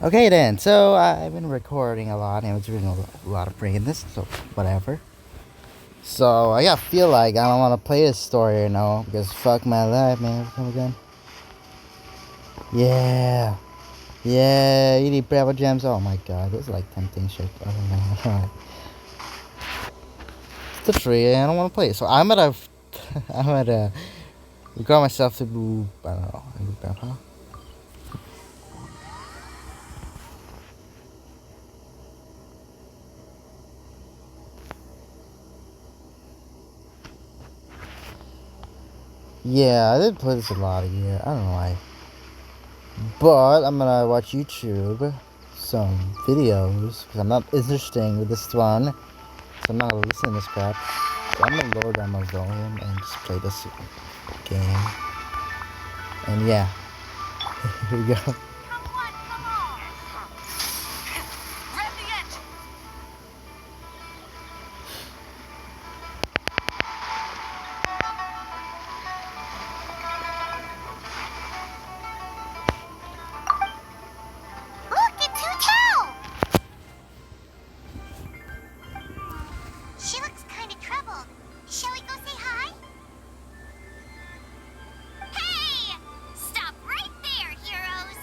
Okay then, so I've been recording a lot and I was doing a lot of bringing this, so whatever. So I feel like I don't want to play this story, because fuck my life, man. Come again. Yeah. Yeah, you need Bravo Gems. Oh my god, this is like tempting shit. Oh man, alright. It's the tree, I don't want to play it. So I'm gonna record myself to move, I don't know, huh? Yeah, I did play this a lot of years. I don't know why. But I'm gonna watch YouTube, some videos, because I'm not interested with this one. So I'm not gonna listen to this crap. So I'm gonna lower down my volume and just play this game. And yeah, here we go. She looks kind of troubled. Shall we go say hi? Hey! Stop right there, heroes!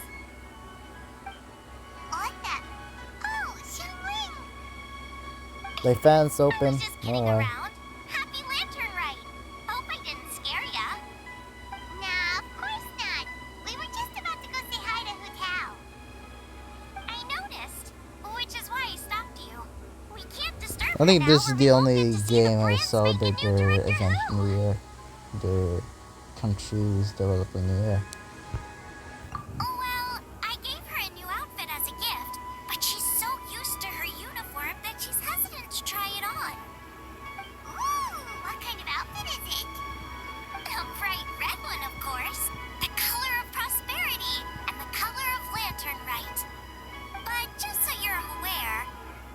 What the? Oh, Xiangling! The fence open. I was just kidding No way. around. Happy Lantern Rite. Hope I didn't scare ya. Nah, of course not. We were just about to go say hi to Hu Tao. I noticed, which is why I stopped you. We can't disturb I think her this now, is or the we won't only get to see the game I prince celebrate make a new their director event who. New Year. Their countries developing New Year. Well, I gave her a new outfit as a gift, but she's so used to her uniform that she's hesitant to try it on. Ooh, what kind of outfit is it? A bright red one, of course. The color of prosperity and the color of Lantern Rite. But just so you're aware,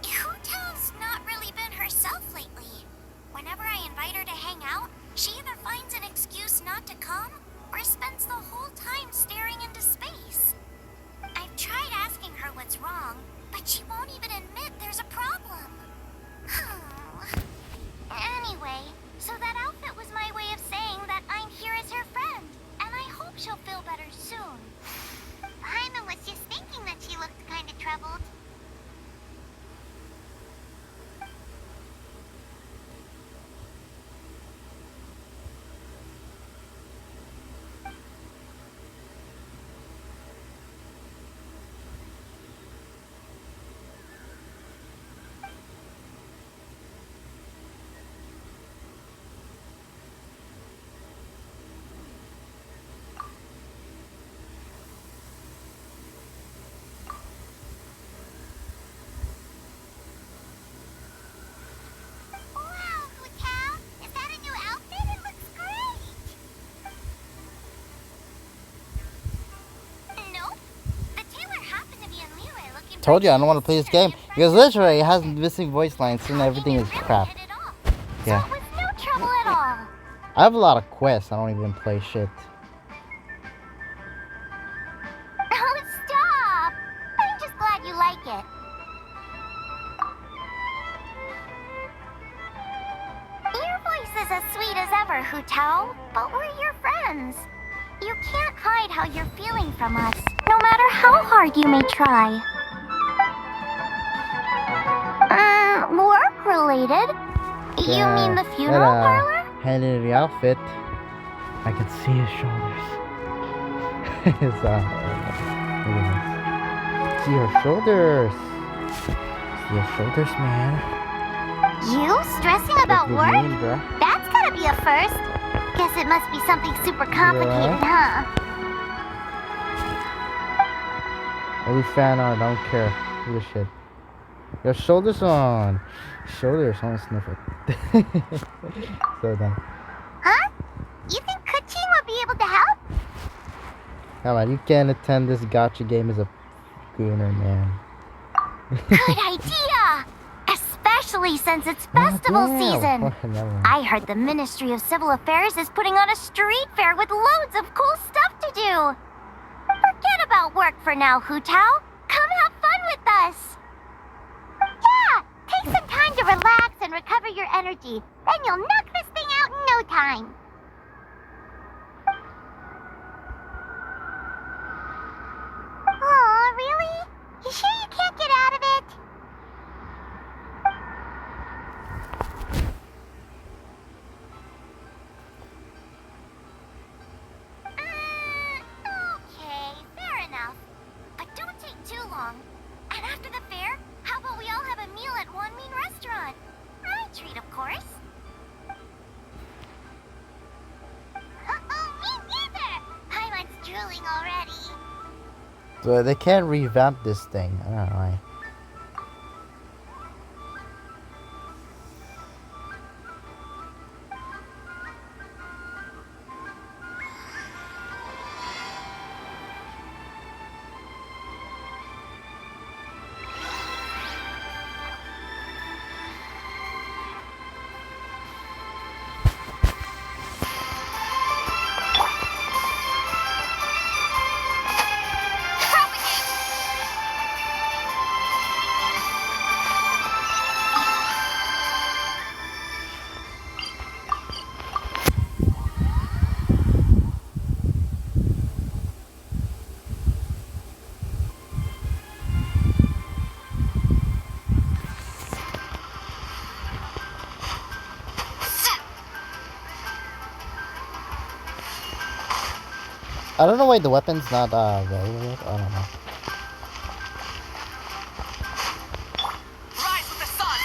Hu Tao's not really been herself lately. Whenever I invite her to hang out, she either finds an excuse not to come or spends the whole time staring into space. I've tried asking her what's wrong, but she won't even admit there's a problem. Anyway, so that outfit was my way of saying that I'm here as her friend, and I hope she'll feel better soon. Paimon was just thinking that she looked kind of troubled. Wow, Hu Tao! Is that a new outfit? It looks great! Nope. The tailor happened to be in Liyue looking Told you I for don't want to play this game because literally it has missing voice lines and everything is crap. Yeah. So it was no trouble at all. I have a lot of quests. I don't even play shit. Oh, stop! I'm just glad you like it. Your voice is as sweet as ever, Hu Tao, but we're your friends. You can't hide how you're feeling from us, no matter how hard you may try. Work-related? You mean the funeral parlor? Handed the outfit. I can see his shoulders. His, look at this. See her shoulders. See her shoulders, man. You stressing about Look at work? me, bruh. That's gotta be a first. Guess it must be something super complicated, huh? Any fan art, I don't care. Who the shit. Your shoulders on. Shoulders on sniffle. So done. Huh? You think Kuchin would be able to help? Come on, you can't attend this gacha game as a gooner, man. Good idea! Especially since it's festival season. Never mind. I heard the Ministry of Civil Affairs is putting on a street fair with loads of cool stuff to do. Forget about work for now, Hu Tao. Come us. Yeah, take some time to relax and recover your energy. Then you'll knock this thing out in no time. Aw, really? You sure you can't get out of it? Okay, fair enough. But don't take too long. And after the fair, how about we all have a meal at One Mean Restaurant? My treat, of course. Me neither! Paimon's drooling already. So they can't revamp this thing. I don't know why. I don't know why the weapon's not relevant. I don't know. Rise with the sun.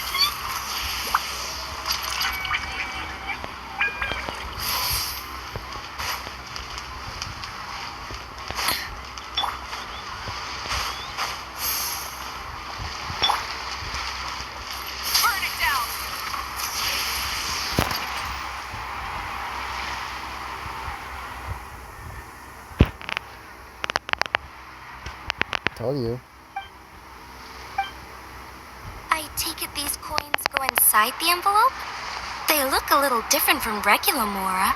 Burn it down. Told you. I take it these coins go inside the envelope? They look a little different from regular Mora.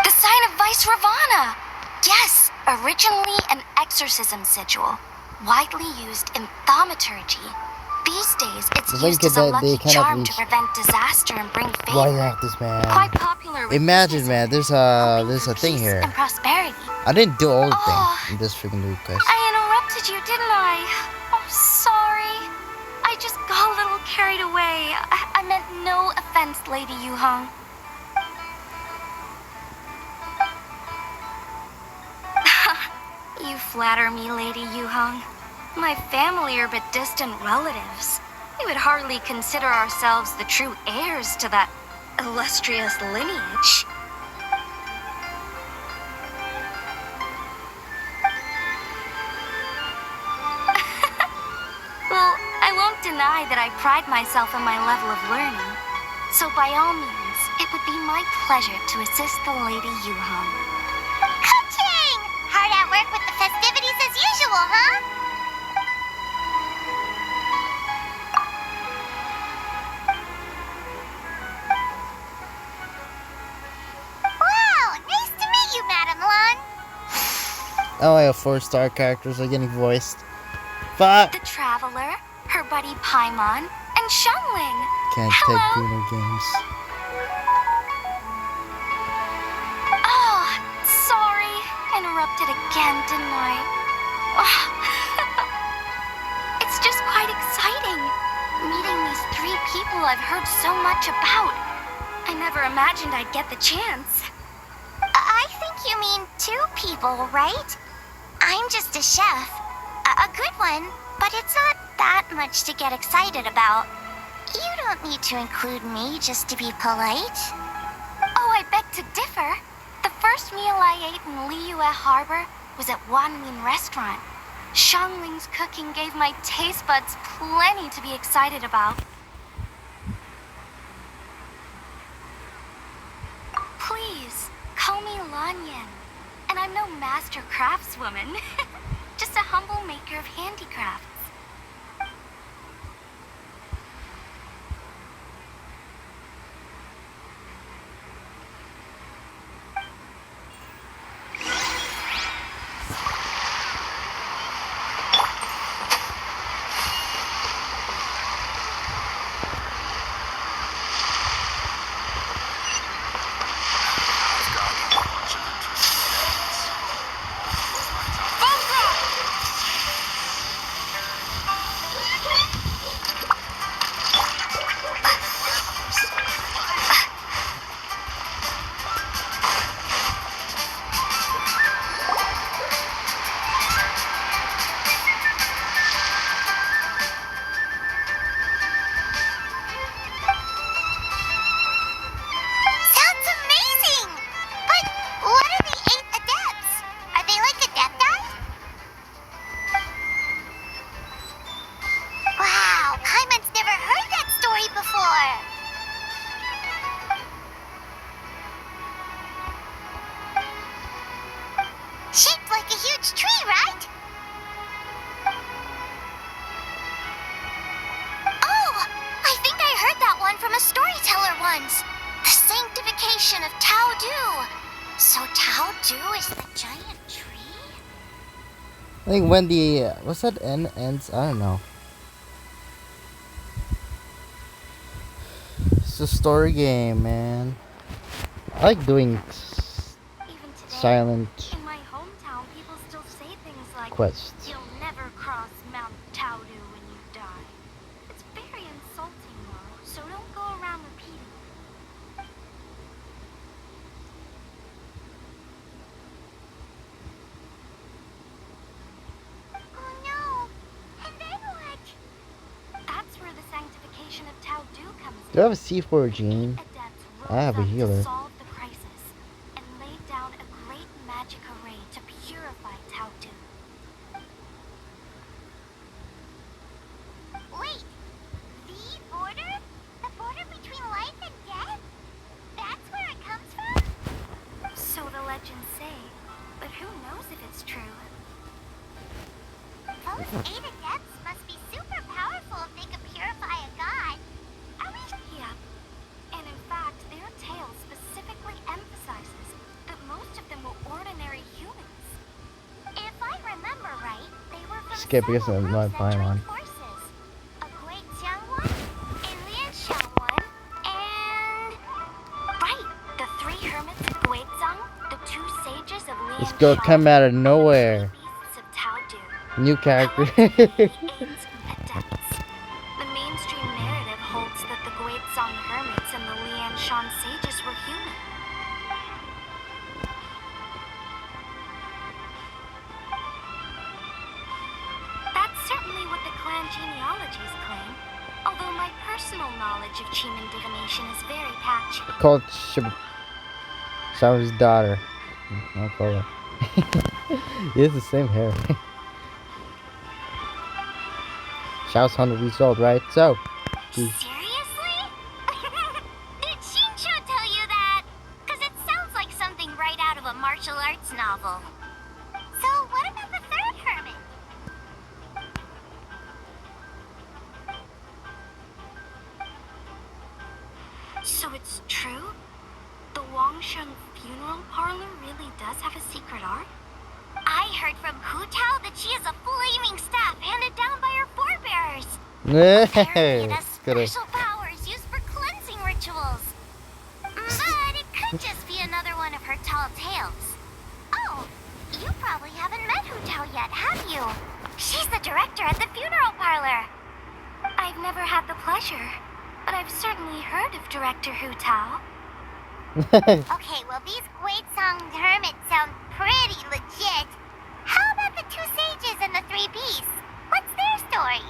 The sign of Vice Ravana! Yes, originally an exorcism sigil, widely used in thaumaturgy. These days, it's The used as a that they lucky cannot charm reach. to prevent disaster and bring Why favor. not this man? Quite popular with Imagine, business man. owners, There's a hoping for thing peace here. and prosperity. I didn't do all the Oh. thing in this freaking new quest. I interrupted you, didn't I? Oh, sorry. I just got a little carried away. I meant no offense, Lady Yuhong. You flatter me, Lady Yuhong. My family are but distant relatives. We would hardly consider ourselves the true heirs to that illustrious lineage. Well, I won't deny that I pride myself in my level of learning. So by all means, it would be my pleasure to assist the Lady Yuhong. Ka-ching! Hard at work with the festivities as usual, huh? Wow! Nice to meet you, Madam Lan. Oh, I have 4-star characters are getting voiced. Fuck! The Traveler, her buddy Paimon, and Xiangling. Can't Hello. take Bruno games. Oh, sorry. Interrupted again, didn't I? Oh. It's just quite exciting. Meeting these 3 people I've heard so much about. I never imagined I'd get the chance. I think you mean 2 people, right? I'm just a chef. A good one, but it's not that much to get excited about. You don't need to include me just to be polite. Oh, I beg to differ. The first meal I ate in Liyue Harbor was at Wanmin Restaurant. Xiangling's cooking gave my taste buds plenty to be excited about. Please, call me Lanyan. And I'm no master craftswoman. Just a humble maker of handicrafts. So Tao Du is the giant tree? I think when the what's that ends, I don't know. It's a story game, man. I like doing Even today, silent in my hometown, people still say things like, quests. "You'll never cross Mount Tao Du when you die." It's very insulting, though, so don't go around repeating it. Oh no! And then what? That's where the sanctification of Tao Du comes in. Do I have a C4 gene? Adepts I have a rose up healer. to solve the crisis and laid down a great magic array to purify Tao Du. Wait, the border? The border between life and death? That's where it comes from? So the legends say, but who knows if it's true? Those 8 adepts must be super powerful if they could purify a god. Are we? Yeah. And in fact, their tale specifically emphasizes that most of them were ordinary humans. If I remember right, they were from Skip because several I'm not groups that buying joined one. forces. A Great Xiang one, a Lian Xiang one, and... Right, the 3 hermits of Guizhang, the 2 sages of Lian This girl Shan, come out of and the nowhere. 3 beasts of Tao Du. New character. Collectively, 8 adepts. The mainstream narrative holds that the Guizhang hermits and the Lian Shan sages were human. That's certainly what the clan genealogies claim, although my personal knowledge of Chiman divination is very patchy. Called Xiao's daughter. I'll call her. He has the same hair. Xiao's 100 years old, right? So, Seriously? Did Shincho tell you that? Because it sounds like something right out of a martial arts novel. So, what about the 3rd hermit? So it's true? The Wangsheng funeral parlor really does have a secret art? I heard from Hu Tao that she has a flaming staff handed down by her forebears. Apparently it has special powers used for cleansing rituals. But it could just be another one of her tall tales. Oh, you probably haven't met Hu Tao yet, have you? She's the director at the funeral parlor. I've never had the pleasure, but I've certainly heard of Director Hu Tao. Okay, well these Guizhang hermits sound pretty legit. How about the 2 sages and the 3 beasts? What's their story?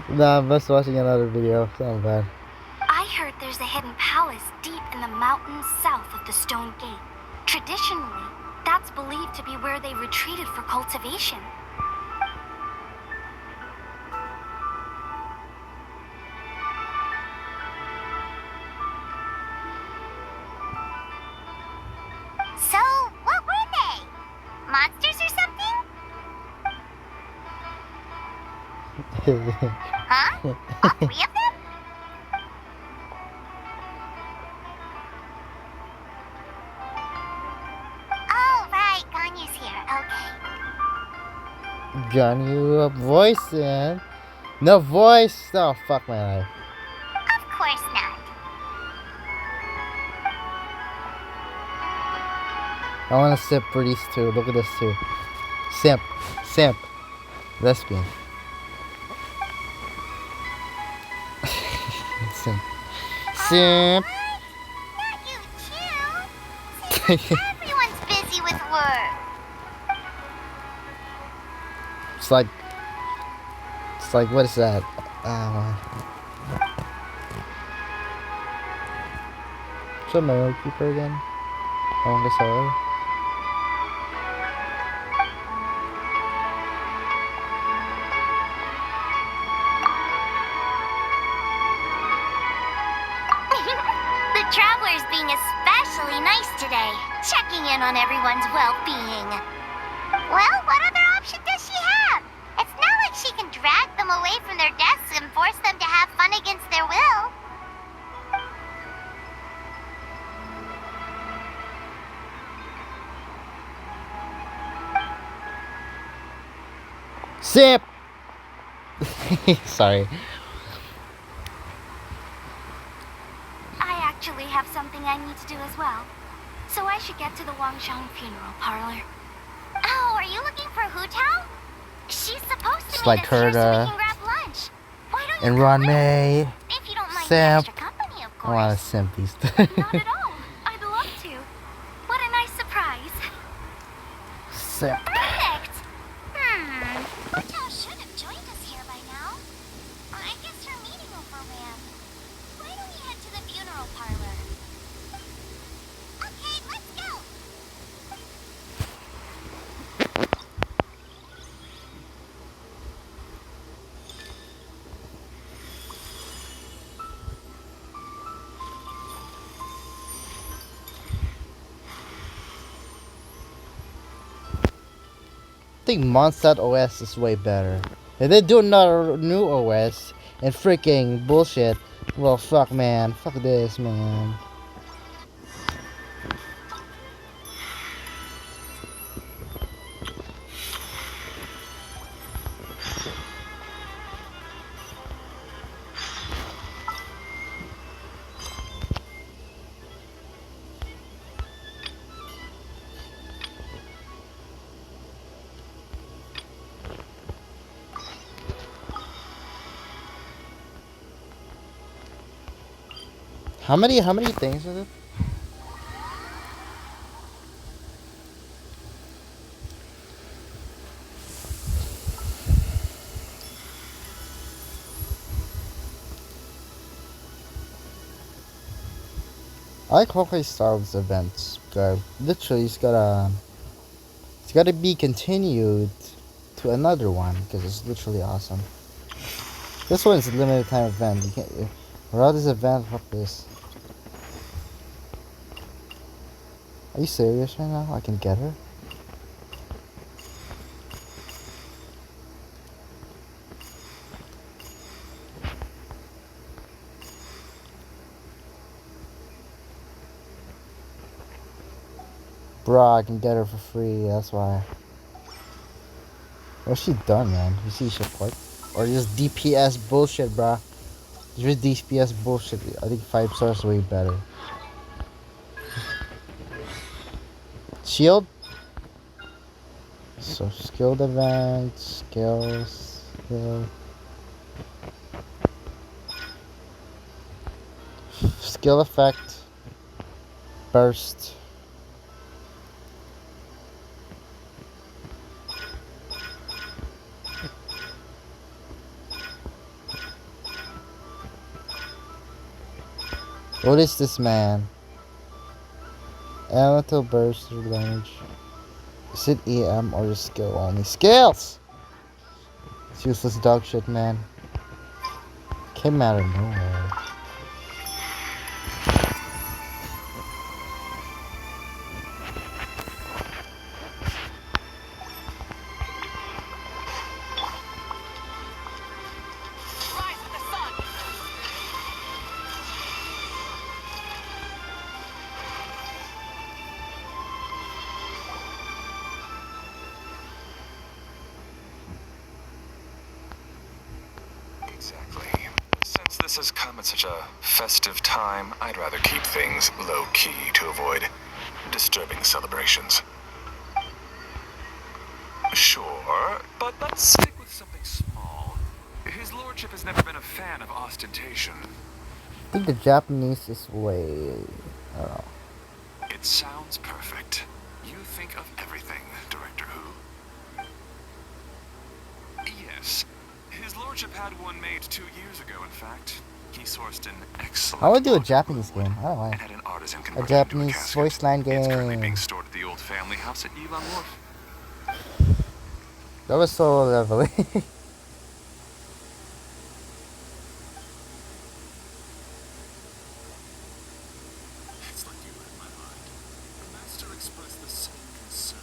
Nah, I'm just watching another video. It's not bad. I heard there's a hidden palace deep in the mountains south of the Stone Gate. Traditionally, that's believed to be where they retreated for cultivation. So, what were they? Monsters or something? Huh? All 3 of them? Oh, right. Ganyu's here. Okay. Got you a voice in. No voice. Oh, fuck my life. Of course not. I want to sip for these 2. Look at this too. Simp. Simp. Lesbian. Simp. Simp. What? Not you too. Seems like everyone's busy with work. It's like, what is that? What's a Mario Keeper again? I want to say. The traveler's being especially nice today, checking in on everyone's well-being. Well, what other option does she have? It's not like she can drag them away from their desks and force them to have fun against their will. Sip! Sorry. I actually have something I need to do as well. So I should get to the Wangshang funeral parlor. Oh, are you looking for Hu Tao? She's supposed to Just meet like us here so we her can grab lunch. Why don't you and come Ron with? May. If you don't mind the Simp. extra company, of I want to course. simp these. Not at all. I'd love to. What a nice surprise. Simp. Perfect. Hu Tao should have joined us here by now. I guess her meeting overran. Why don't we head to the funeral parlor? Okay, let's go. I think Mons.os is way better. If they do another new OS and freaking bullshit, well, fuck, man. Fuck this, man. How many things is it? I like how he starts events. Literally, it's gotta be continued to another one because it's literally awesome. This one's a limited time event. You can't. Without this event, fuck this. Are you serious right now? I can get her? Bruh, I can get her for free, that's why. What's she done, man? You see shit what? Or just DPS bullshit, bruh. Just DPS bullshit. I think 5 stars is way better. Shield? So, skilled events, skills, skill effect, burst. What is this, man? Elemental burst or damage. Is it EM or just skill only? Skills! It's useless dog shit, man. Came out of nowhere. Rise with the sun. Exactly. Since this has come at such a festive time, I'd rather keep things low-key to avoid disturbing celebrations. Sure, but let's stick with something small. His lordship has never been a fan of ostentation. I think the Japanese is way. I don't know. It sounds perfect. You think of everything, Director Who. Yes. His lordship had one made 2 years ago, in fact. He sourced an excellent I would do a block of Japanese wood game. I don't and like had an artisan a convert it into Japanese casket. voice line It's currently game. being stored at the old family house at Yilong Wharf. That was so lovely. It's like you read my mind. The master expressed the same concern,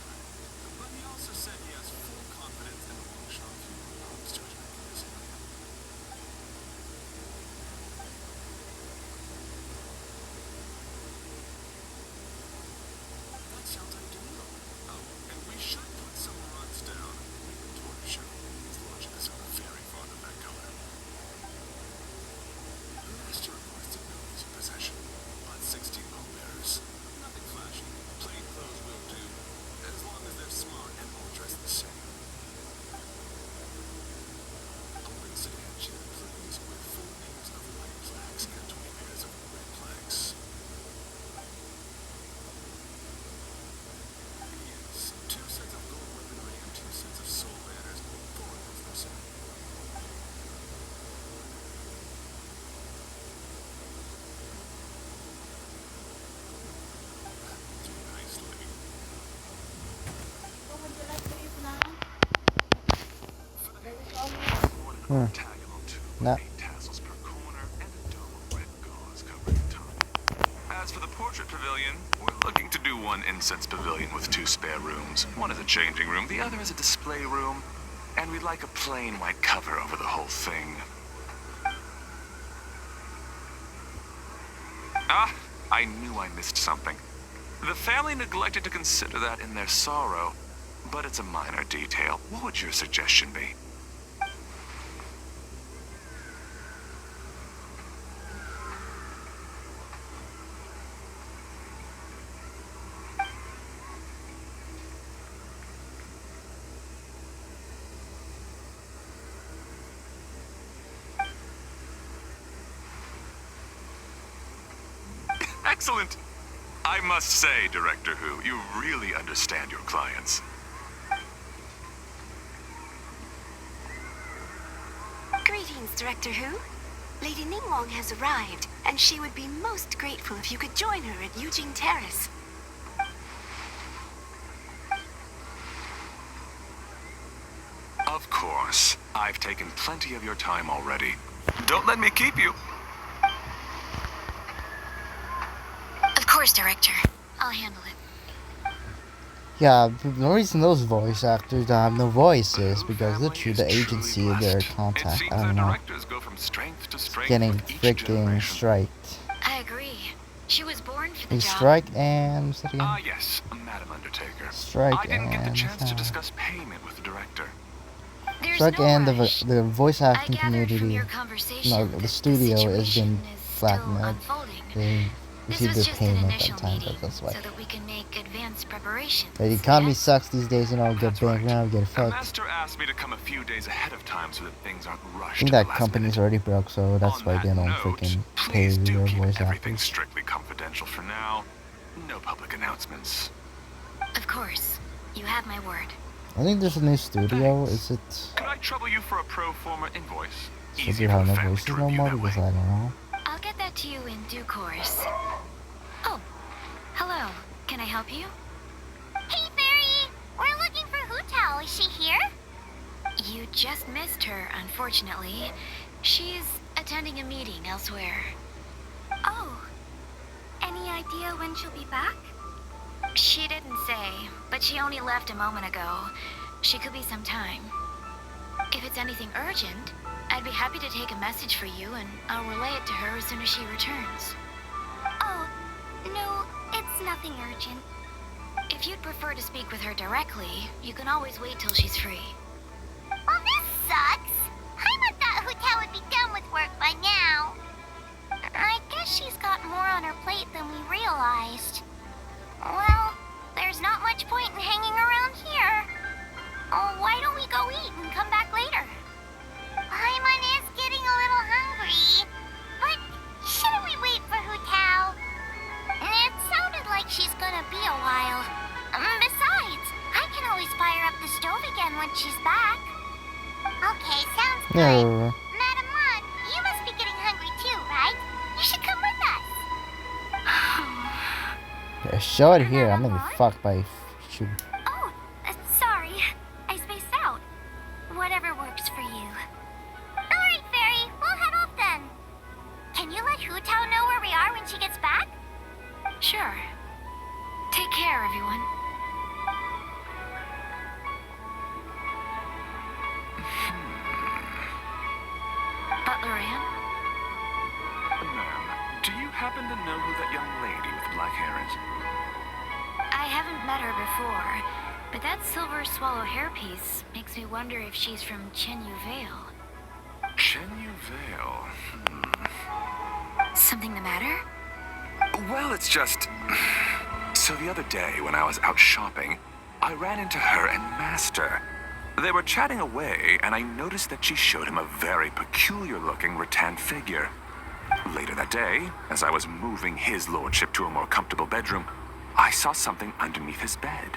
but he also said he has full confidence in the Wangshan funeral home's judgment in this area. That sounds ideal. Oh, and we should put some runs down. We can tour the show. His Hmm. octagonal tube No. with 8 tassels per corner and a dome of red gauze covering the top. As for the portrait pavilion, we're looking to do one incense pavilion with 2 spare rooms. One is a changing room, the other is a display room. And we'd like a plain white cover over the whole thing. Ah, I knew I missed something. The family neglected to consider that in their sorrow, but it's a minor detail. What would your suggestion be? Excellent! I must say, Director Who, you really understand your clients. Greetings, Director Who. Lady Ningwong has arrived, and she would be most grateful if you could join her at Eugene Terrace. Of course. I've taken plenty of your time already. Don't let me keep you. Of course, Director. I'll handle it. Yeah, the reason those voice actors don't have no voices because literally the agency and their contact, I don't know, getting freaking striked. I agree. She was born for the They job. strike and what's that again? Ah, yes, Madam Undertaker. Strike I didn't get the and chance to discuss payment with the director. There's strike no and rush. the voice I acting gathered from community, your conversation no, that the studio has situation been is still blackmailed. unfolding. They This received was their just an payment by the initial time, meeting, but that's why. so that we can make advanced preparations. The economy yes? sucks these days, you know, get That's right. bankrupt, get The fucked. master asked me to come a few days ahead of time so that things aren't I rushed think at the that last company's minute. already broke, so that's On why that they don't note, freaking pay please do their keep voice everything actors. strictly confidential for now. No public announcements. Of course. You have my word. I think there's a new studio. Thanks. Is it? Could I trouble you for a pro forma invoice? So Easier they for have the no family voices to no review more that because way. I don't know. I'll get that to you in due course. Oh, hello. Can I help you? Hey, Fairy! We're looking for Hu Tao. Is she here? You just missed her, unfortunately. She's attending a meeting elsewhere. Oh. Any idea when she'll be back? She didn't say, but she only left a moment ago. She could be some time. If it's anything urgent, I'd be happy to take a message for you and I'll relay it to her as soon as she returns. Oh, no, it's nothing urgent. If you'd prefer to speak with her directly, you can always wait till she's free. Well, this sucks. I thought Hu Tao would be done with work by now. I guess she's got more on her plate than we realized. Well, there's not much point in hanging around here. Oh, why don't we go eat and come back later? Paimon is getting a little hungry. But shouldn't we wait for Hu Tao? It sounded like she's gonna be a while. Besides, I can always fire up the stove again when she's back. Okay, sounds good. Yeah. Madam Mon, you must be getting hungry too, right? You should come with us. Yeah, show it here. I'm gonna be fucked by shoot. Oh, sorry. I spaced out. Whatever works for you. Alright, Fairy. We'll head off then. Can you let Hu Tao know where we are when she gets back? Sure. Take care, everyone. Butler Ann? Ma'am, do you happen to know who that young lady with the black hair is? I haven't met her before, but that silver swallow hairpiece makes me wonder if she's from Chenyu Vale. Chenyu Vale. Something the matter? Well, it's just... So the other day, when I was out shopping, I ran into her and Master. They were chatting away, and I noticed that she showed him a very peculiar-looking rattan figure. Later that day, as I was moving his lordship to a more comfortable bedroom, I saw something underneath his bed.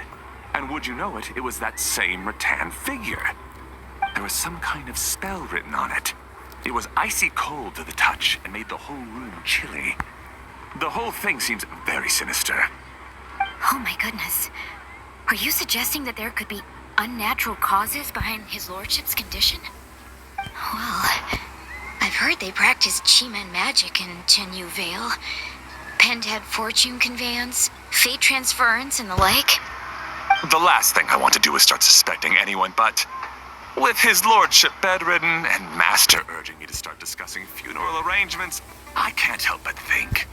And would you know it, it was that same rattan figure. There was some kind of spell written on it. It was icy cold to the touch and made the whole room chilly. The whole thing seems very sinister. Oh my goodness. Are you suggesting that there could be unnatural causes behind his lordship's condition? Well, I've heard they practice Chi-Man magic in Chenyu Vale. Pendhead fortune conveyance, fate transference, and the like. The last thing I want to do is start suspecting anyone, but with his lordship bedridden and Master urging me to start discussing funeral arrangements, I can't help but think.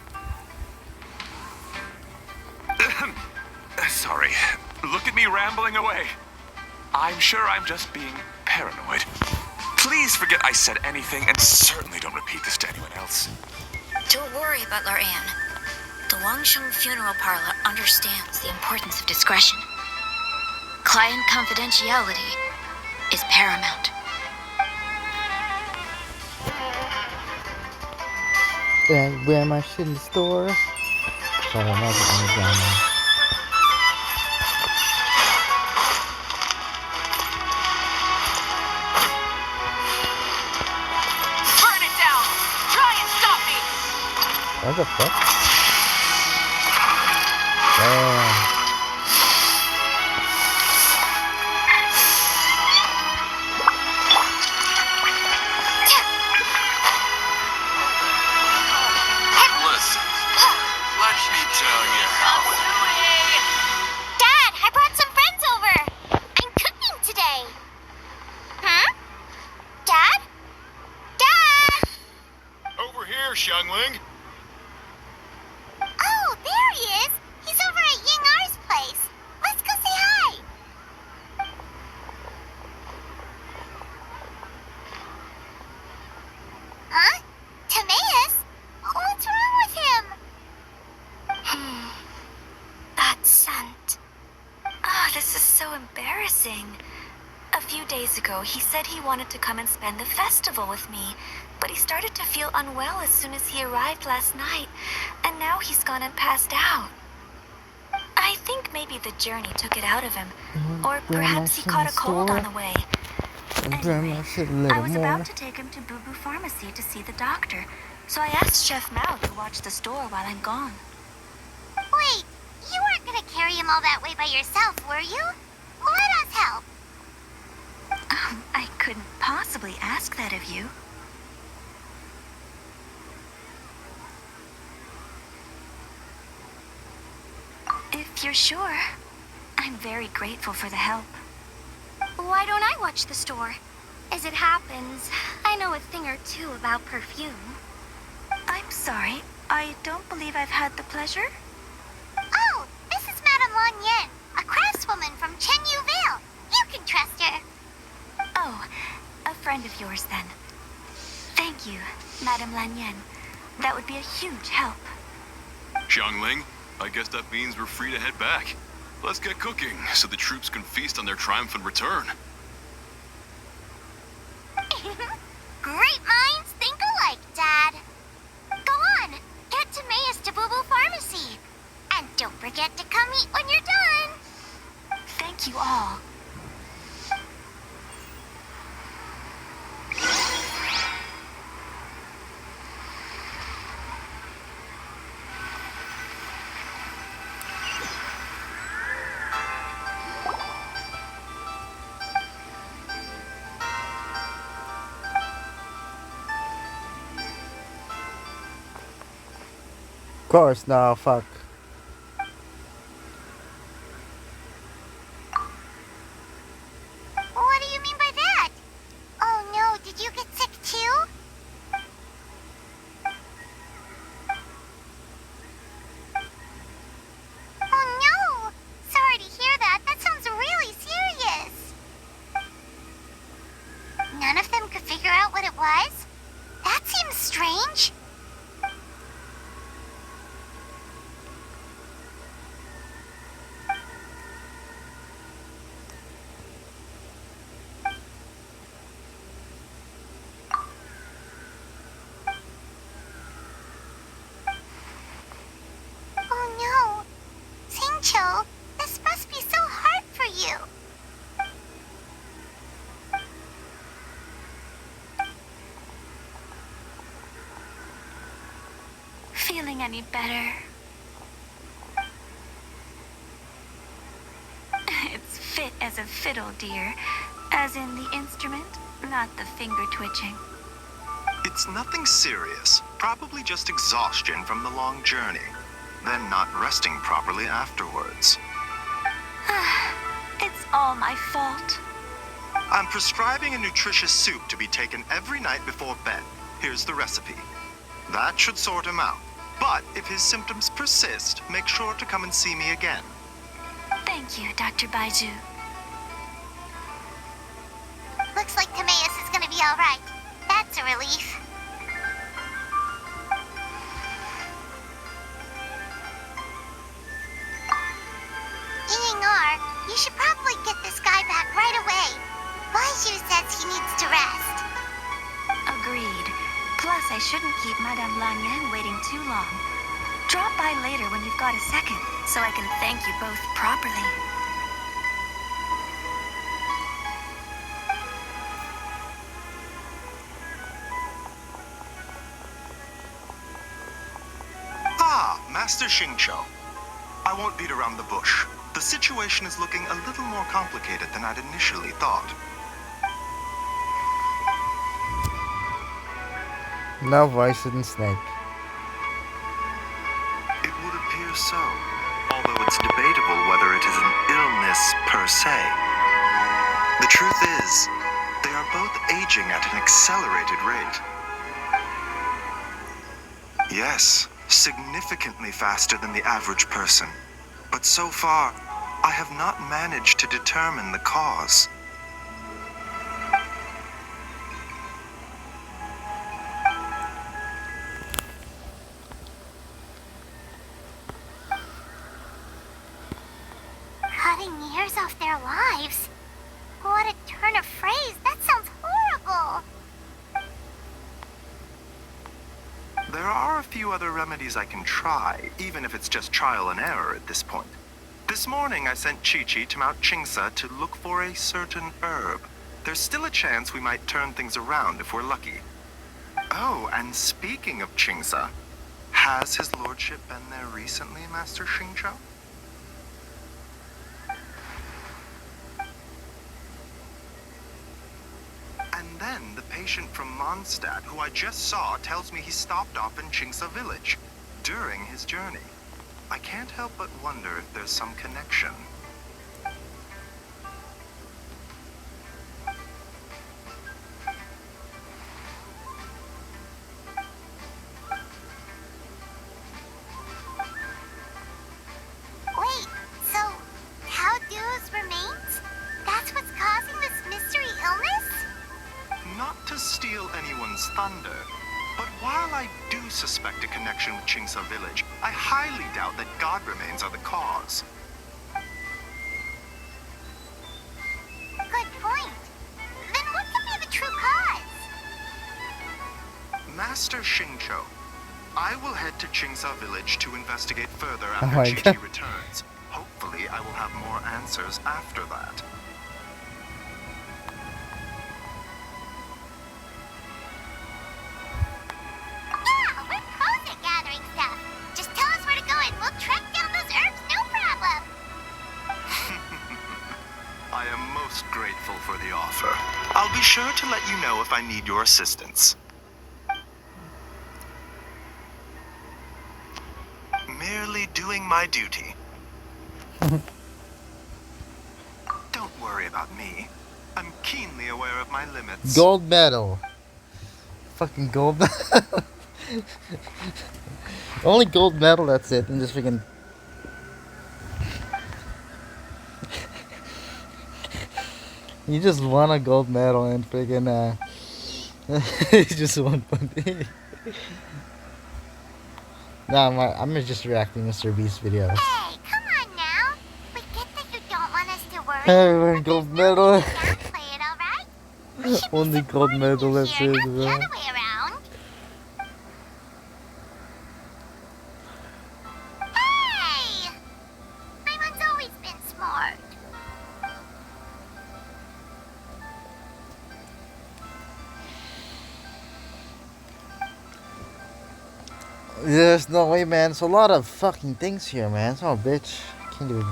Sorry. Look at me rambling away. I'm sure I'm just being paranoid. Please forget I said anything, and certainly don't repeat this to anyone else. Don't worry, Butler Anne. The Wangsheng Funeral Parlor understands the importance of discretion. Client confidentiality is paramount. And wear my shit in the store. Sorry, I'm not getting it down there. Burn it down! Try and stop me! What the fuck? Damn. Listen, let me tell you how. Dad, I brought some friends over. I'm cooking today. Huh? Dad? Dad! Over here, Xiangling. Oh, there he is. He's over at Ying R's place. Let's go say hi. Huh? Timaeus? What's wrong with him? That scent. Oh, this is so embarrassing. A few days ago, he said he wanted to come and spend the festival with me, but he started to feel unwell as soon as he arrived last night, and now he's gone and passed out. I think maybe the journey took it out of him, or perhaps he caught a cold on the way. Burn my shit a I little was more. about to take him to Boo Boo Pharmacy to see the doctor, so I asked Chef Mao to watch the store while I'm gone. Wait, you weren't gonna carry him all that way by yourself, were you? Let us help. I couldn't possibly ask that of you. If you're sure, I'm very grateful for the help. Why don't I watch the store? As it happens, I know a thing or two about perfume. I'm sorry, I don't believe I've had the pleasure. Oh, this is Madame Lan Yen, a craftswoman from Chenyu Vale. You can trust her. Oh, a friend of yours then. Thank you, Madame Lan Yen. That would be a huge help. Xiangling, I guess that means we're free to head back. Let's get cooking so the troops can feast on their triumphant return. Great minds think alike, Dad. Go on, get Timaeus to Boo Boo Pharmacy. And don't forget to come eat when you're done. Thank you all. Of course, no, fuck. What do you mean by that? Oh no, did you get sick too? Oh no! Sorry to hear that. That sounds really serious. None of them could figure out what it was? That seems strange. Oh no! Singcho, this must be so hard for you. Feeling any better? It's fit as a fiddle, dear. As in the instrument, Not the finger twitching. It's nothing serious. Probably just exhaustion from the long journey. Then not resting properly afterwards. It's all my fault. I'm prescribing a nutritious soup to be taken every night before bed. Here's the recipe. That should sort him out. But if his symptoms persist, make sure to come and see me again. Thank you, Dr. Baiju. Looks like Timaeus is gonna be alright. That's a relief. Eeyore, you should probably get this guy back right away. Baiju says he needs to rest. Agreed. Plus, I shouldn't keep Madame Lanyan waiting too long. Drop by later when you've got a second, so I can thank you both properly. Ah, Master Xingqiu. I won't beat around the bush. The situation is looking a little more complicated than I'd initially thought. No voice in Snake. It would appear so, although it's debatable whether it is an illness per se. The truth is, they are both aging at an accelerated rate. Yes, significantly faster than the average person. But so far, I have not managed to determine the cause. Cutting years off their lives? What a turn of phrase. That sounds horrible. There are a few other remedies I can try, even if it's just trial and error at this point. This morning I sent Chi-Chi to Mount Chingsa to look for a certain herb. There's still a chance we might turn things around if we're lucky. Oh, and speaking of Chingsa, has his lordship been there recently, Master Xingqiu? And then the patient from Mondstadt, who I just saw, tells me he stopped off in Chingsa village during his journey. I can't help but wonder if there's some connection. Wait, so Tao Duo's remains? That's what's causing this mystery illness? Not to steal anyone's thunder, but while I do suspect a connection with Chingsa village, I highly doubt that god remains are the cause. Good point. Then what could be the true cause? Master Xingqiu, I will head to Chingsa village to investigate further Oh after my Chi-Chi God. returns. Hopefully, I will have more answers after that. Yeah, we're pros at gathering stuff. Just tell us where to go and we'll track down those herbs, no problem. I am most grateful for the offer. I'll be sure to let you know if I need your assistance. Merely doing my duty. Don't worry about me. I'm keenly aware of my limits. Gold medal. Fucking gold medal. Only gold medal, that's it. And just freaking. You just won a gold medal and freaking you just won one. Nah, I'm just reacting to Mr. Beast videos. Hey, come on now. We get that you don't want us to worry. Hey, we're but gold there's no medal. need to downplay it, alright? We should be Only gold supporting medal, you that's here, it, not the bro. other way around. Hey! Paimon's always been smart. There's no way, man. There's a lot of fucking things here, man. Oh, bitch. Can't even.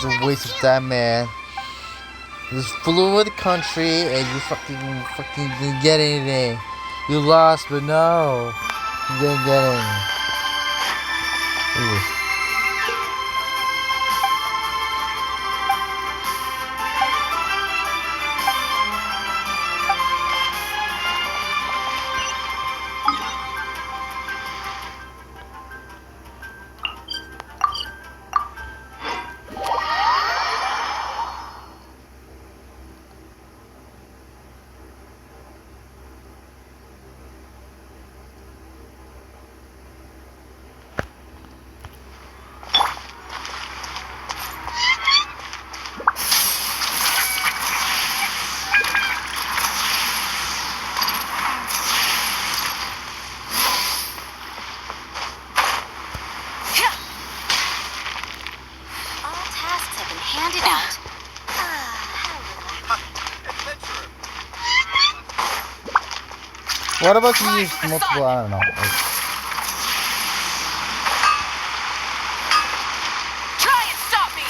It's a waste of time, man. You just flew over the country and you fucking didn't get anything. You lost, but no, you didn't get anything. Ooh. Handed out. What about you use multiple? I don't know. Try and stop me!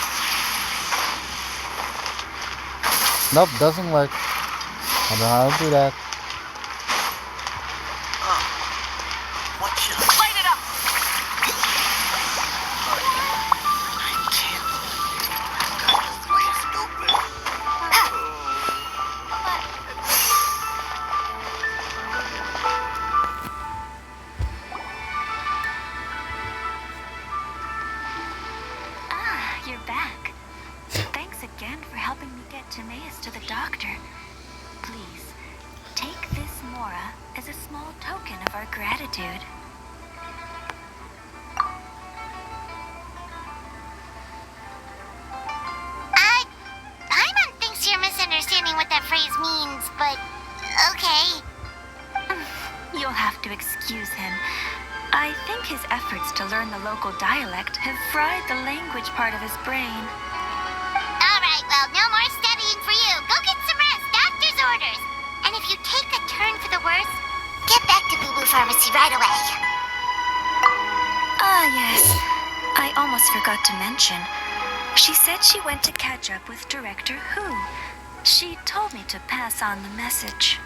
Nope, doesn't work. I don't know how to do that. Light it up! You're back. Thanks again for helping me get Timaeus to the doctor. Please, take this Mora as a small token of our gratitude. Paimon thinks you're misunderstanding what that phrase means, but okay. You'll have to excuse him. I think his efforts to learn the local dialect have fried the language part of his brain. Alright, well, no more studying for you. Go get some rest, doctor's orders. And if you take a turn for the worse, get back to Boo Boo Pharmacy right away. Ah, yes. I almost forgot to mention. She said she went to catch up with Director Who. She told me to pass on the message.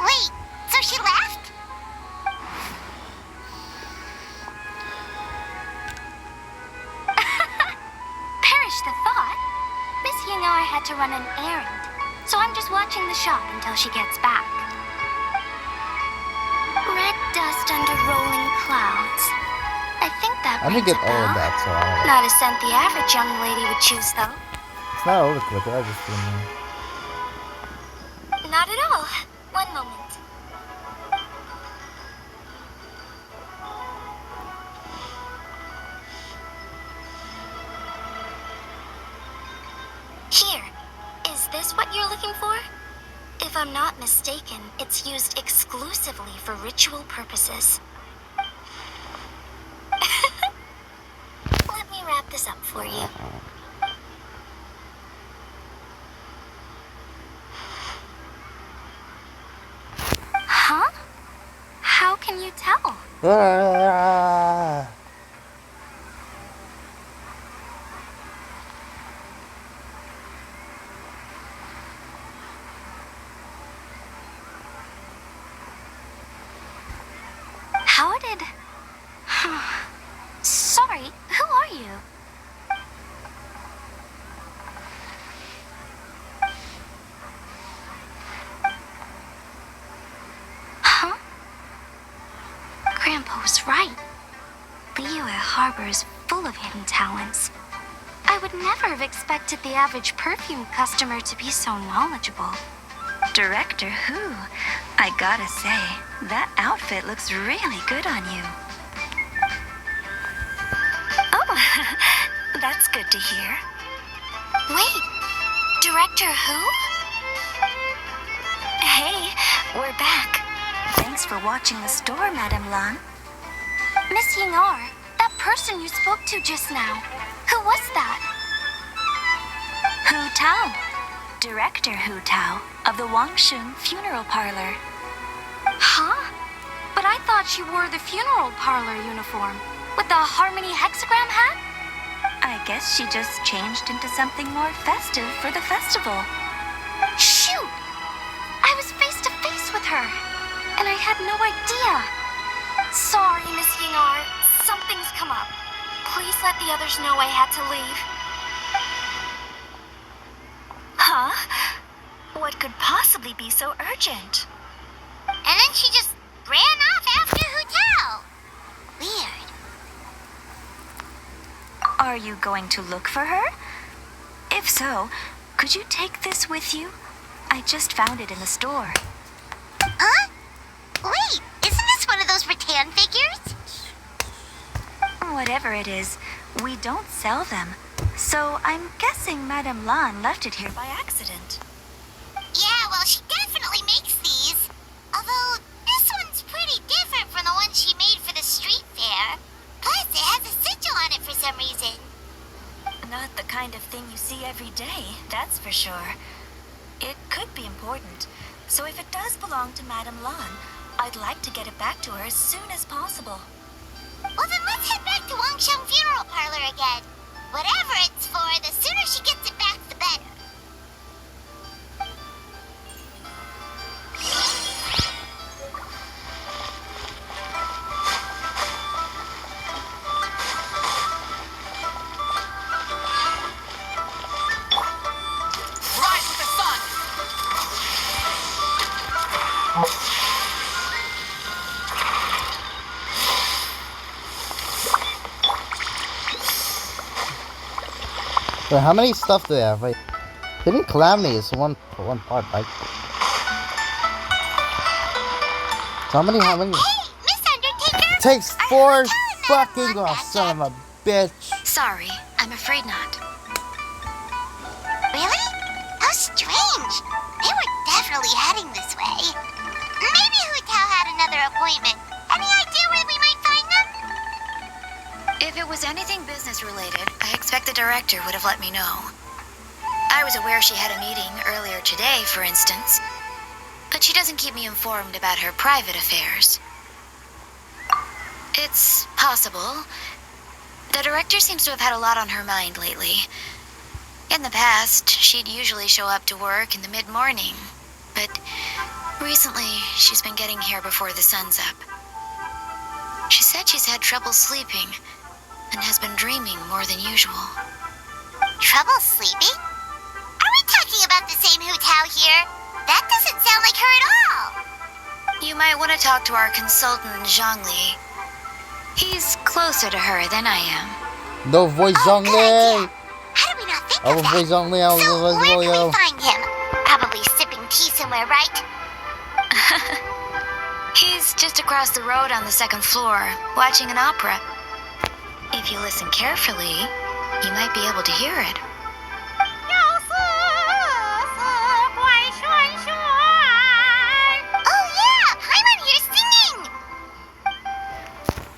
Wait, so she left? Perish the thought. Miss Yingar had to run an errand, so I'm just watching the shop until she gets back. Red dust under rolling clouds. I think that I didn't rings get a all of bell. that, so I don't know. Not a scent the average young lady would choose, though. It's not overcooked. I just didn't know. Not at all. One moment. Here. Is this what you're looking for? If I'm not mistaken, it's used exclusively for ritual purposes. Let me wrap this up for you. Huh? How can you tell? How did... Sorry, who are you? Huh? Grandpa was right. Liyue Harbor is full of hidden talents. I would never have expected the average perfume customer to be so knowledgeable. Director Who? I gotta say, that outfit looks really good on you. Oh, that's good to hear. Wait, Director Who? Hey, we're back. Thanks for watching the store, Madame Lan. Miss Yingar, that person you spoke to just now. Who was that? Hu Tao. Director Hu Tao of the Wangshun Funeral Parlor. Huh? But I thought she wore the funeral parlor uniform with the Harmony hexagram hat? I guess she just changed into something more festive for the festival. Shoot! I was face to face with her, and I had no idea. Sorry, Miss Yingar. Something's come up. Please let the others know I had to leave. Huh? What could possibly be so urgent? And then she just ran off after Hotel. Weird. Are you going to look for her? If so, could you take this with you? I just found it in the store. Huh? Wait, isn't this one of those rattan figures? Whatever it is, we don't sell them. So I'm guessing Madame Lan left it here by accident. Yeah, well, she definitely makes these. Although, this one's pretty different from the one she made for the street fair. Plus, it has a sigil on it for some reason. Not the kind of thing you see every day, that's for sure. It could be important, so if it does belong to Madame Lan, I'd like to get it back to her as soon as possible. Well, then let's head back to Wangsheng Funeral Parlor again. Whatever it's for, the sooner she gets it back, the better. Rise with the sun! Wait, how many stuff do they have? Wait, Hidden Calamity is one part, right? So how many? Hey, Miss Undertaker! Takes I 4 heard fucking Madame Lan oh, back son yet. of a bitch. Sorry, I'm afraid not. Really? How strange. They were definitely heading this way. Maybe Hotel had another appointment. Any idea where we might find them? If it was anything business related, I expect the director would have let me know. I was aware she had a meeting earlier today, for instance, but she doesn't keep me informed about her private affairs. It's possible. The director seems to have had a lot on her mind lately. In the past, she'd usually show up to work in the mid-morning, but recently she's been getting here before the sun's up. She said she's had trouble sleeping and has been dreaming more than usual. Trouble sleeping? Are we talking about the same Hotel here? That doesn't sound like her at all. You might want to talk to our consultant, Zhongli. He's closer to her than I am. No voice Oh, good only. idea. How did we not think I of will that? voice only. I So will where voice can only. we find him? Probably sipping tea somewhere, right? He's just across the road on the second floor, watching an opera. If you listen carefully, you might be able to hear it. Oh yeah, Paimon here's singing.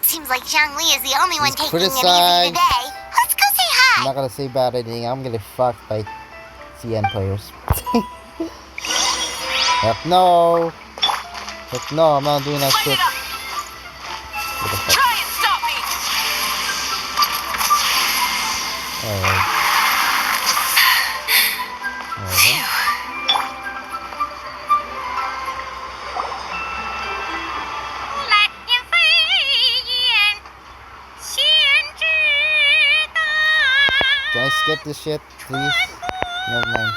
Seems like Zhongli is the only one He's taking it easy criticized. today. Let's go say I'm hi. not gonna say bad anything. I'm gonna fucked by CN players. Heck no. Heck no, I'm not doing that Light shit. it up! What the fuck? Try and stop me! Alright. Alright. Can I skip this shit, please? Never mind.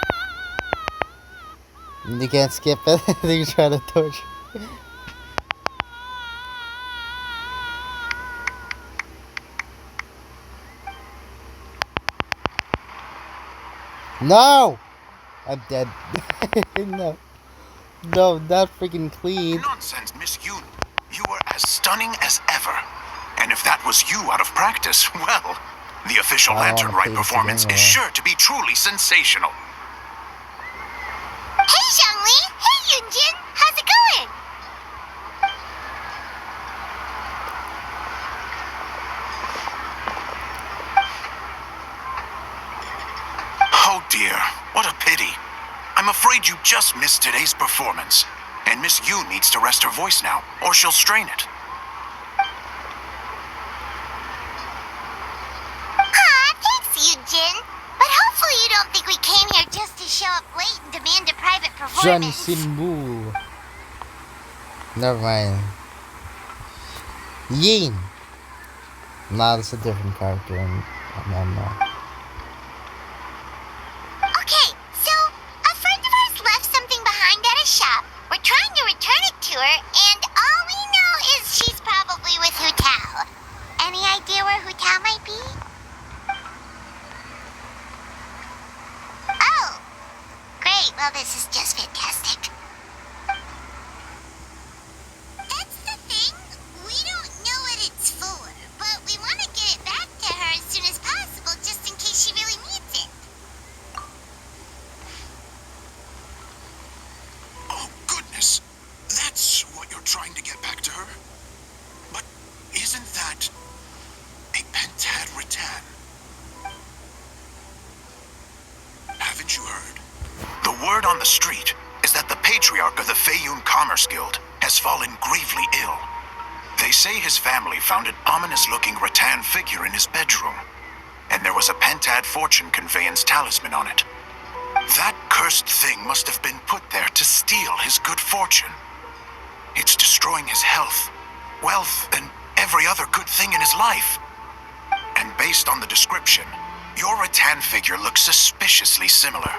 You can't skip it. You try to torture. No! I'm dead. No. No, not freaking clean. Nonsense, Miss Yoon. You were as stunning as ever. And if that was you out of practice, well, the official I don't Lantern wanna Rite play this performance again, is yeah. sure to be truly sensational. Hey Zhongli, hey Yunjin, how's it going? Oh dear, what a pity. I'm afraid you just missed today's performance. And Miss Yoon needs to rest her voice now, or she'll strain it. Aw, thanks private Johnny performance. Sinbu. Never mind. Yin. Nah, that's a different character in MMO. Okay, so a friend of ours left something behind at a shop. We're trying to return it to her, and all we know is she's probably with Hu Tao. Any idea where Hu Tao might be? Oh, great. Well, this is just fantastic. That's the thing. We don't know what it's for, but we want to get it back to her as soon as possible, just in case she really needs it. Oh, goodness. That's what you're trying to get back to her? But isn't that a pentad rattan? Haven't you heard? The word on the street is that the patriarch of the Feiyun Commerce Guild has fallen gravely ill. They say his family found an ominous-looking rattan figure in his bedroom, and there was a pentad fortune conveyance talisman on it. That cursed thing must have been put there to steal his good fortune. It's destroying his health, wealth, and every other good thing in his life. And based on the description, your rattan figure looks suspiciously similar.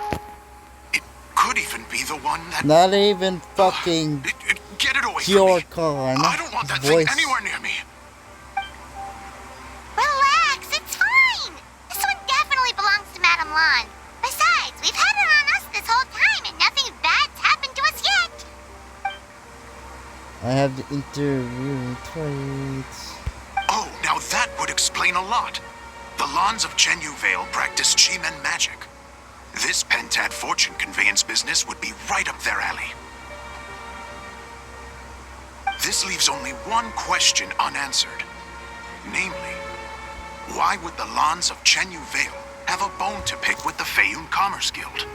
It could even be the one that... Not even fucking Get it away Your from me. con I don't want that voice. thing anywhere near me. Relax, it's fine. This one definitely belongs to Madame Lan. Besides, we've had it on us this whole time, and nothing bad's happened to us yet. I have the interview tweets. Oh, now that would explain a lot. The Lans of Chenyu Vale practice Chi-Men magic. This pentad fortune conveyance business would be right up their alley. This leaves only one question unanswered. Namely, why would the Lans of Chenyu Vale have a bone to pick with the Feiyun Commerce Guild?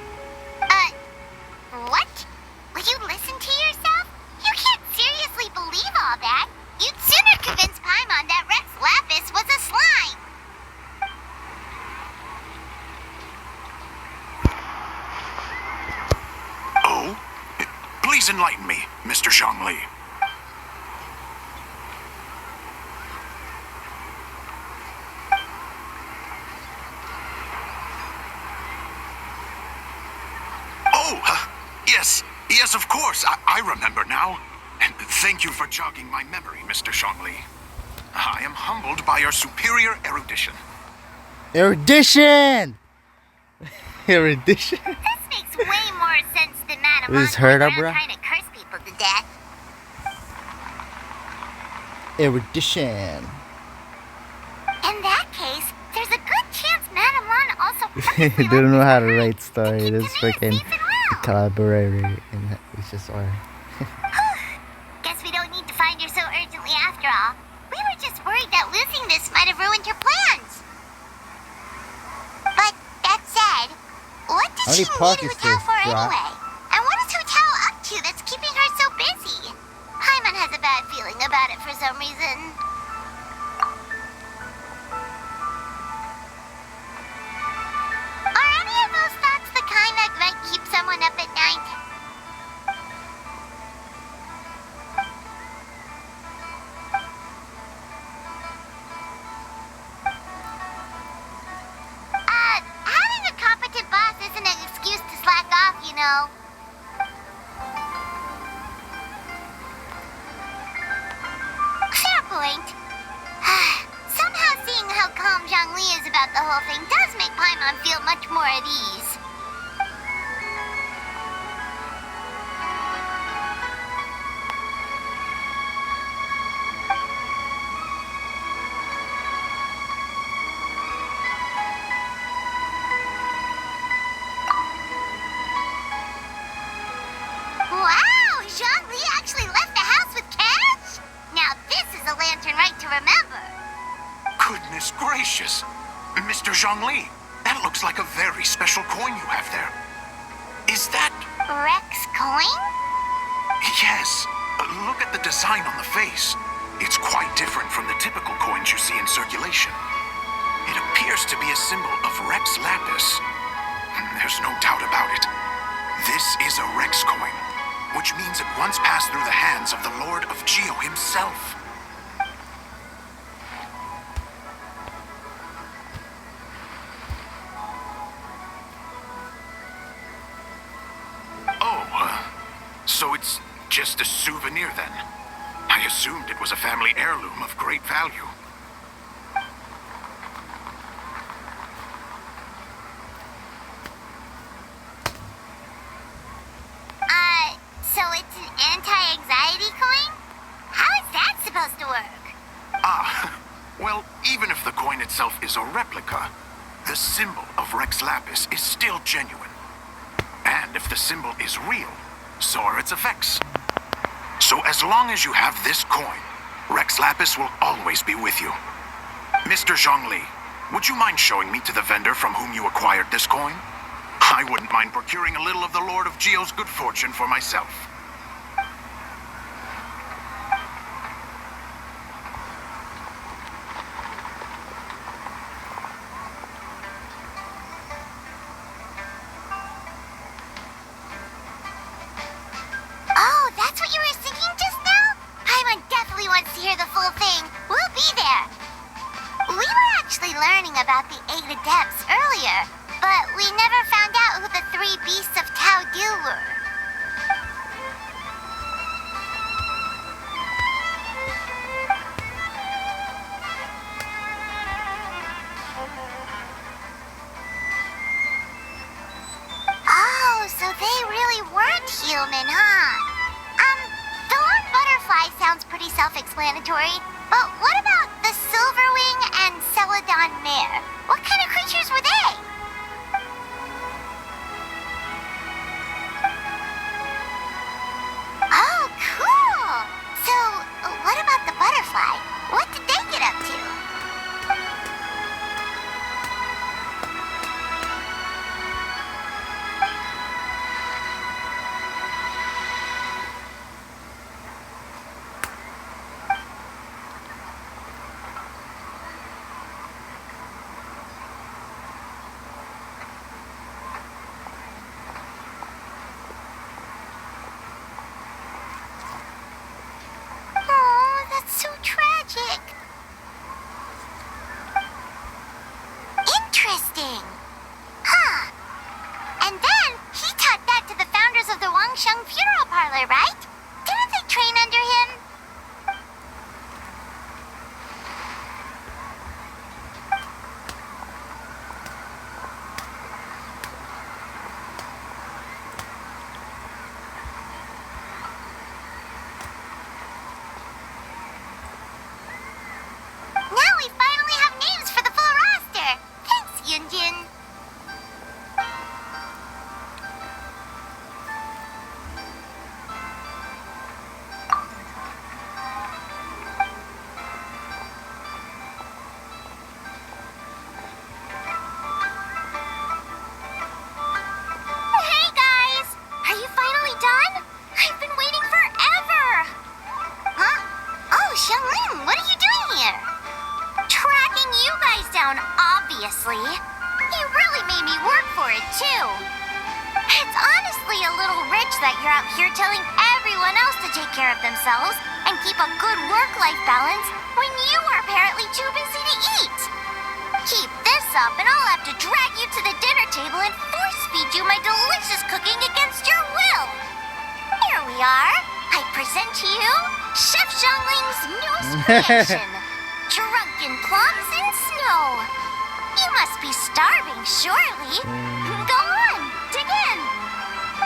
What? Will you listen to yourself? You can't seriously believe all that. You'd sooner convince Paimon that Rex Lapis was a slime. Oh? Please enlighten me, Mr. Zhongli. Oh, yes, of course. I remember now. And thank you for jogging my memory, Mr. Zhongli. I am humbled by your superior erudition. Erudition! Erudition? This makes way more sense than Madame This Lan hurt, going around bruh? trying to curse people to death. Erudition. In that case, there's a good chance Madame Lan also They purposely don't know left how to this write story. behind to This keep Camilla freaking safe and well. collaborator in it's just our Guess we don't need to find her so urgently after all. We were just worried that losing this might have ruined her plans. But that said, what How does many she need pockets Hu Tao does for Brock? anyway? And what is Hu Tao up to that's keeping her so busy? Paimon has a bad feeling about it for some reason. Are any of those thoughts the kind that might keep someone up at night? Having a competent boss isn't an excuse to slack off, you know. Fair point. Somehow seeing how calm Zhongli is about the whole thing does make Paimon feel much more at ease. Wow, Zhongli actually left the house with cash? Now this is a lantern right to remember. Goodness gracious. Mr. Zhongli, that looks like a very special coin you have there. Is that... Rex coin? Yes. Look at the design on the face. It's quite different from the typical coins you see in circulation. It appears to be a symbol of Rex Lapis. There's no doubt about it. This is a Rex coin, which means it once passed through the hands of the Lord of Geo himself. Oh, so it's just a souvenir then? I assumed it was a family heirloom of great value. So it's an anti-anxiety coin? How is that supposed to work? Ah, well, even if the coin itself is a replica, the symbol of Rex Lapis is still genuine. And if the symbol is real, so are its effects. So as long as you have this coin, Rex Lapis will always be with you. Mr. Zhongli, would you mind showing me to the vendor from whom you acquired this coin? I wouldn't mind procuring a little of the Lord of Geo's good fortune for myself. Oh, that's what you were singing just now? Paimon definitely wants to hear the full thing. We'll be there. We were actually learning about the 8 adepts earlier, but we never found out who the 3 beasts of Tao Du were. Oh, so they really weren't human, huh? The Lord Butterfly sounds pretty self-explanatory, but what about the Silverwing and Celadon Mare? What kind of creatures were they? Oh, cool! So, what about the butterfly? What did they get up to? Oh, that's so tragic. Interesting. Huh. And then he taught that to the founders of the Wangsheng Funeral Parlor, right? Didn't they train under him? Now we finally have names for the full roster. Thanks, Yunjin. Hey guys! Are you finally done? I've been waiting forever! Huh? Oh, Xiangling, what are you doing here? Tracking you guys down, obviously. You really made me work for it, too. It's honestly a little rich that you're out here telling everyone else to take care of themselves and keep a good work-life balance when you are apparently too busy to eat. Keep this up and I'll have to drag you to the dinner table and force-feed you my delicious cooking against your will. Here we are. I present to you Chef Zhongling's newest creation, Drunken Plums in Snow. You must be starving, surely. Go on, dig in.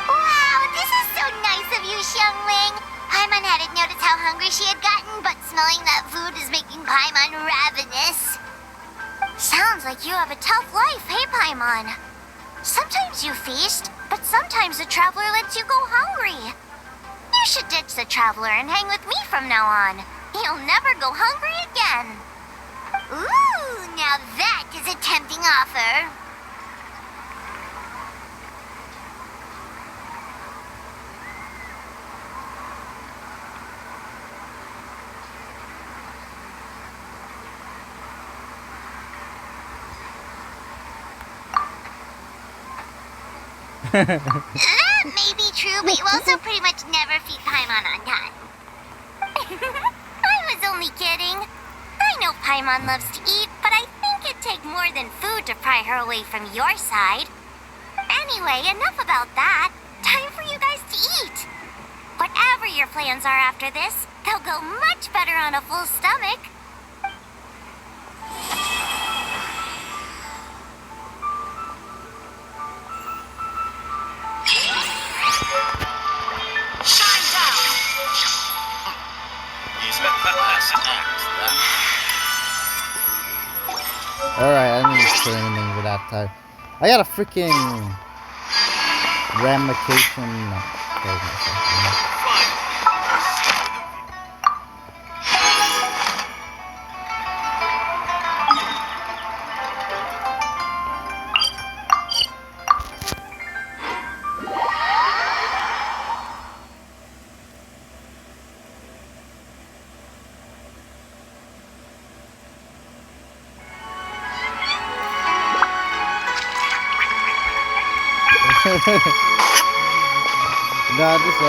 Wow, this is so nice of you, Xiangling. Paimon hadn't noticed how hungry she had gotten, but smelling that food is making Paimon ravenous. Sounds like you have a tough life, hey, Paimon? Sometimes you feast, but sometimes the traveler lets you go hungry. You should ditch the traveler and hang with me from now on. You'll never go hungry again. Ooh, now that is a tempting offer. That May be true, but you also pretty much never feed Paimon on time. I was only kidding. I know Paimon loves to eat, but I think it'd take more than food to pry her away from your side. Anyway, enough about that. Time for you guys to eat. Whatever your plans are after this, they'll go much better on a full stomach. Shine down! Alright, I didn't say anything for that time. I got a freaking ramification. No, just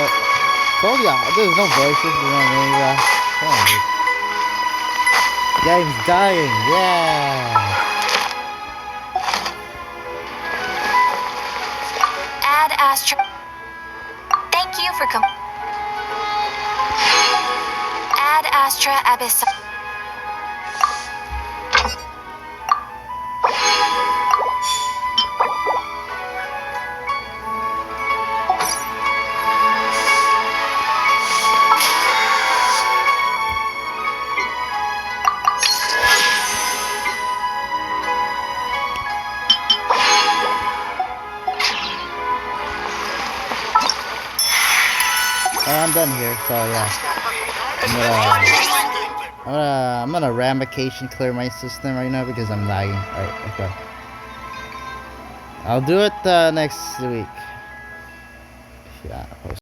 told ya, there's no voices, you know what I mean? Come on, dude. Game's dying, yeah! Ad Astra. Thank you for Ad Astra Abyss. I'm done here, so yeah. I'm gonna ramification clear my system right now because I'm lagging. Alright, okay. I'll do it next week. Yeah, post